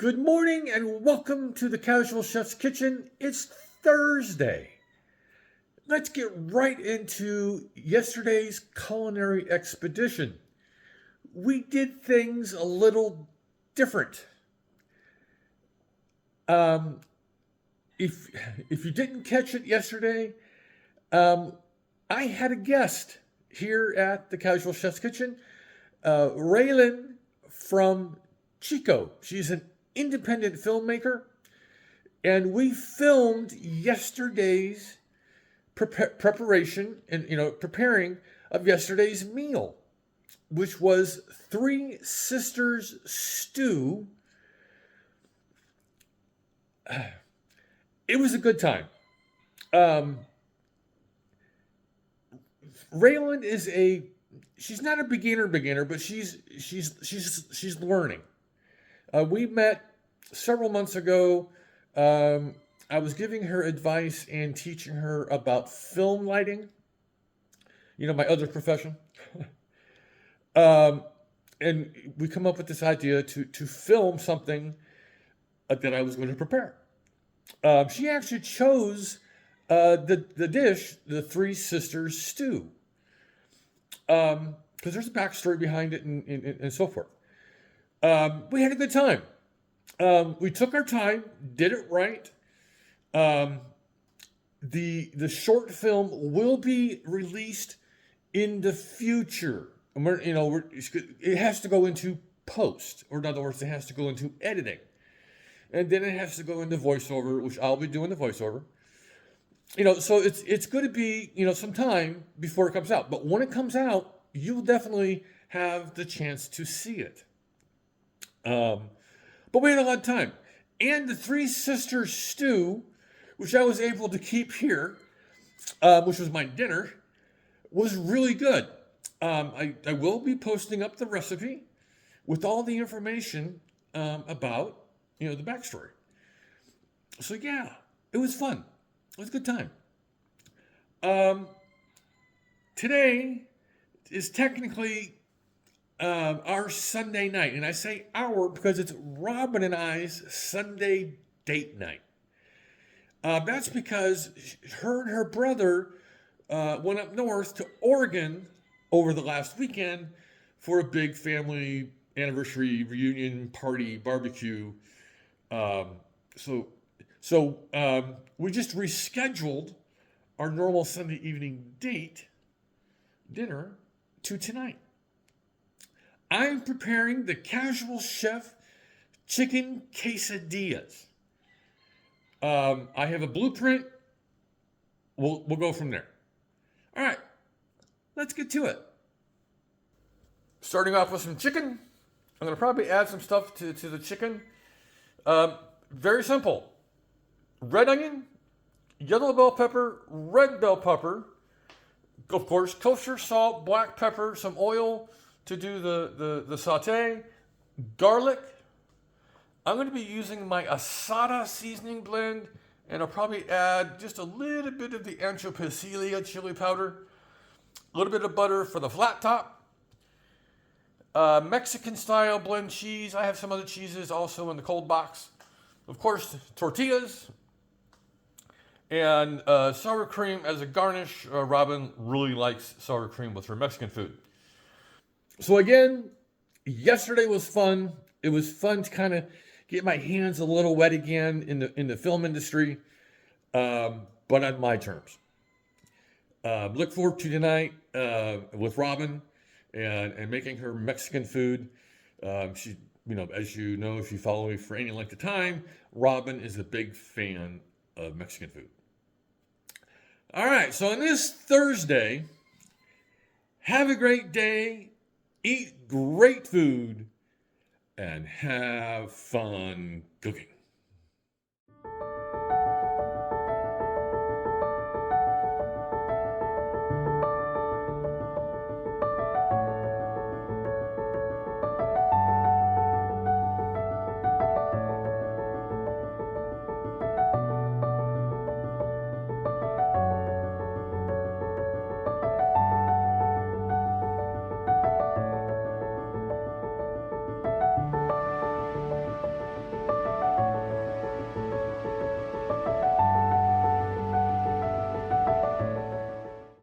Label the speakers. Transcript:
Speaker 1: Good morning and welcome to the Casual Chef's Kitchen. It's Thursday. Let's get right into yesterday's culinary expedition. We did things a little different. Um, if you didn't catch it yesterday, I had a guest here at the Casual Chef's Kitchen, Raylan from Chico. She's an independent filmmaker, and we filmed yesterday's preparation and preparing of yesterday's meal, which was Three Sisters stew. It was a good time. Um, Raylan she's not a beginner, but she's learning. We met several months ago. I was giving her advice and teaching her about film lighting, my other profession. And we come up with this idea to film something that I was going to prepare. She actually chose the dish, the Three Sisters stew, because there's a backstory behind it and so forth. We had a good time. We took our time, did it right. The short film will be released in the future. And it has to go into post, or in other words, it has to go into editing, and then it has to go into voiceover, which I'll be doing the voiceover. So it's going to be some time before it comes out. But when it comes out, you'll definitely have the chance to see it. But we had a lot of time. And the Three Sisters stew, which I was able to keep here, which was my dinner, was really good. I will be posting up the recipe with all the information about, the backstory. So yeah, it was fun. It was a good time. Today is technically our Sunday night. And I say our because it's Robin and I's Sunday date night. That's because her and her brother went up north to Oregon over the last weekend for a big family anniversary reunion party barbecue. So we just rescheduled our normal Sunday evening dinner to tonight. I'm preparing the Casual Chef Chicken Quesadillas. I have a blueprint. We'll go from there. All right, let's get to it. Starting off with some chicken. I'm going to probably add some stuff to the chicken. Very simple. Red onion, yellow bell pepper, red bell pepper, of course, kosher salt, black pepper, some oil to do the saute, garlic. I'm going to be using my asada seasoning blend, and I'll probably add just a little bit of the ancho peselia chili powder, a little bit of butter for the flat top, Mexican style blend cheese. I have some other cheeses also in the cold box. Of course, tortillas, and sour cream as a garnish. Robin really likes sour cream with her Mexican food. So again, yesterday was fun. It was fun to kind of get my hands a little wet again in the film industry, but on my terms. Look forward to tonight with Robin and making her Mexican food. She, as you know, if you follow me for any length of time, Robin is a big fan of Mexican food. All right, so on this Thursday, have a great day, eat great food, and have fun cooking.